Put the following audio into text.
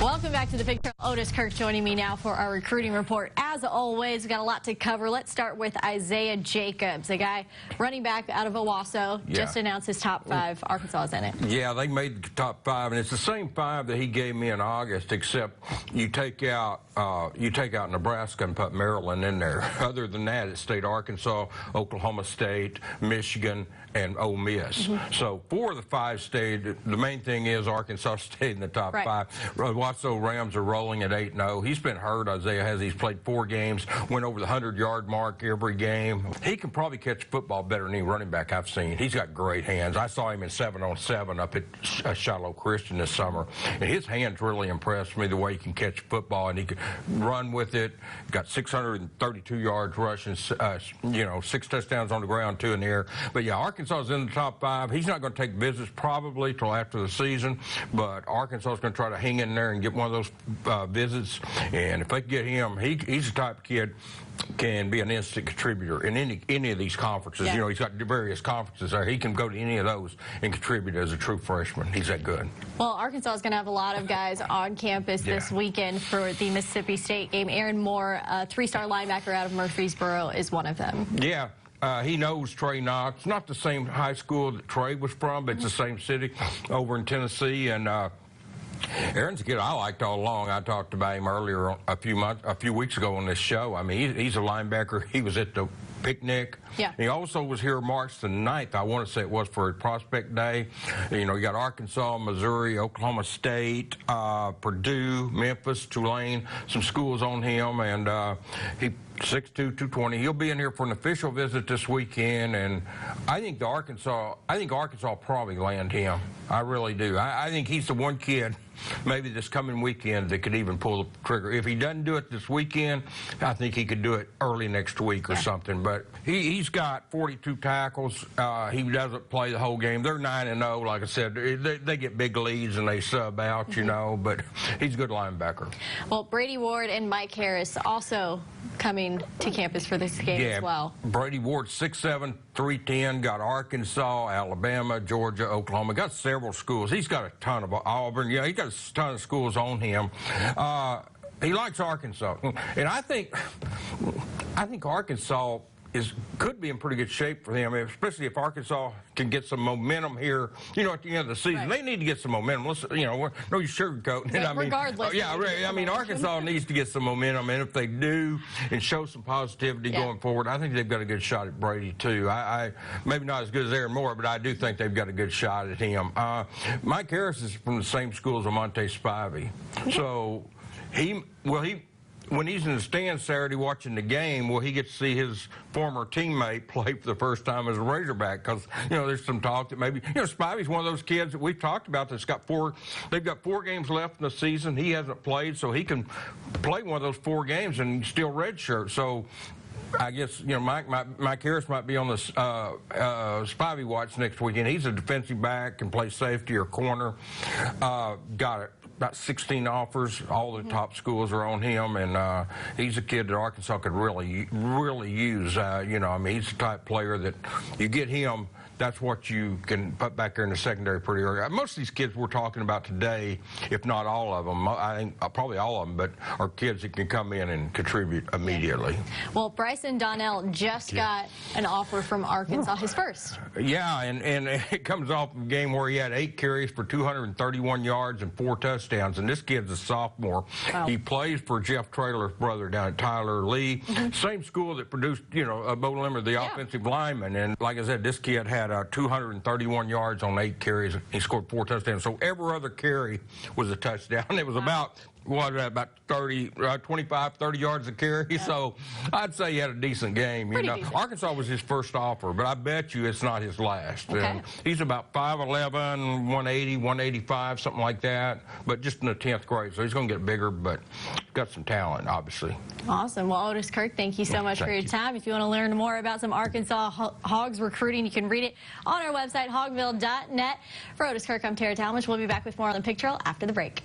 Welcome back to the picture. Otis Kirk joining me now for our recruiting report. As always, we've got a lot to cover. Let's start with Isaiah Jacobs, a guy running back out of Owasso. Yeah. Just announced his top 5. Arkansas is in it. Yeah, they made the top 5, and it's the same 5 that he gave me in August, except you take out Nebraska and put Maryland in there. Other than that, it stayed Arkansas, Oklahoma State, Michigan, and Ole Miss. So 4 of the 5 stayed. The main thing is Arkansas stayed in the top 5. Owasso Rams are rolling at 8-0. He's been hurt, Isaiah has. He's played 4 games, went over the 100-yard mark every game. He can probably catch football better than any running back I've seen. He's got great hands. I saw him in 7-on-7 up at Shiloh Christian this summer, and his hands really impressed me, the way he can catch football, and he can run with it. Got 632 yards rushing, 6 touchdowns on the ground, 2 in the air. But yeah, Arkansas is in the top 5. He's not going to take visits probably till after the season, but Arkansas is going to try to hang in there and get one of those visits. And if they get him, he's the type of kid can be an instant contributor in any of these conferences. Yeah. You know, he's got various conferences there. He can go to any of those and contribute as a true freshman. He's that good. Well, Arkansas is going to have a lot of guys on campus this weekend for the Mississippi State game. Aaron Moore, a 3-star linebacker out of Murfreesboro, is one of them. Yeah. He knows Trey Knox. Not the same high school that Trey was from, but it's the same city over in Tennessee. And Aaron's a kid I liked all along. I talked about him earlier a few weeks ago on this show. I mean, he's a linebacker. He was at the picnic. Yeah. He also was here March the 9th. I want to say it was for Prospect Day. You know, you got Arkansas, Missouri, Oklahoma State, Purdue, Memphis, Tulane, some schools on him, and he 6'2", 220. He'll be in here for an official visit this weekend, and I think Arkansas probably land him. I really do. I think he's the one kid maybe this coming weekend that could even pull the trigger. If he doesn't do it this weekend, I think he could do it early next week or something. But he's got 42 tackles. He doesn't play the whole game. They're 9-0. Like I said, they get big leads and they sub out, you know, but he's a good linebacker. Well, Brady Ward and Mike Harris also coming to campus for this game as well. Brady Ward, 6'7", 310, got Arkansas, Alabama, Georgia, Oklahoma. Got several schools. He's got a ton of Auburn. Yeah, he got a ton of schools on him. He likes Arkansas, and I think Arkansas could be in pretty good shape for him, especially if Arkansas can get some momentum here. You know, at the end of the season, they need to get some momentum. Listen, you know, no sugarcoating it. Regardless. I mean, Arkansas needs to get some momentum, and if they do and show some positivity going forward, I think they've got a good shot at Brady too. I maybe not as good as Aaron Moore, but I do think they've got a good shot at him. Mike Harris is from the same school as Monte Spivey, so when he's in the stands Saturday watching the game, he gets to see his former teammate play for the first time as a Razorback, because, you know, there's some talk that maybe, you know, Spivey's one of those kids that we've talked about that's got they've got 4 games left in the season. He hasn't played, so he can play one of those 4 games and still redshirt. So I guess, you know, Mike Harris might be on the Spivey watch next weekend. He's a defensive back, can play safety or corner. Got about 16 offers. All the top schools are on him, and he's a kid that Arkansas could really use. You know, I mean, he's the type of player that you get him, that's what you can put back there in the secondary pretty early. Most of these kids we're talking about today, if not all of them, I think probably all of them, but are kids that can come in and contribute immediately. Well, Bryson Donnell just got an offer from Arkansas, his first. Yeah, and it comes off a game where he had 8 carries for 231 yards and 4 touchdowns, and this kid's a sophomore. Wow. He plays for Jeff Traylor's brother down at Tyler Lee, same school that produced, you know, Bo Limmer, the offensive lineman. And like I said, this kid had 231 yards on 8 carries. He scored 4 touchdowns. So every other carry was a touchdown. It was about 25, 30 yards a carry. Yeah. So I'd say he had a decent game. You know, Arkansas was his first offer, but I bet you it's not his last. And he's about 5'11", 180, 185, something like that, but just in the 10th grade. So he's going to get bigger, but got some talent, obviously. Awesome. Well, Otis Kirk, thank you so much for your time. If you want to learn more about some Arkansas Hogs recruiting, you can read it on our website, hogville.net. For Otis Kirk, I'm Tara Talmadge. We'll be back with more on the Pig Trail after the break.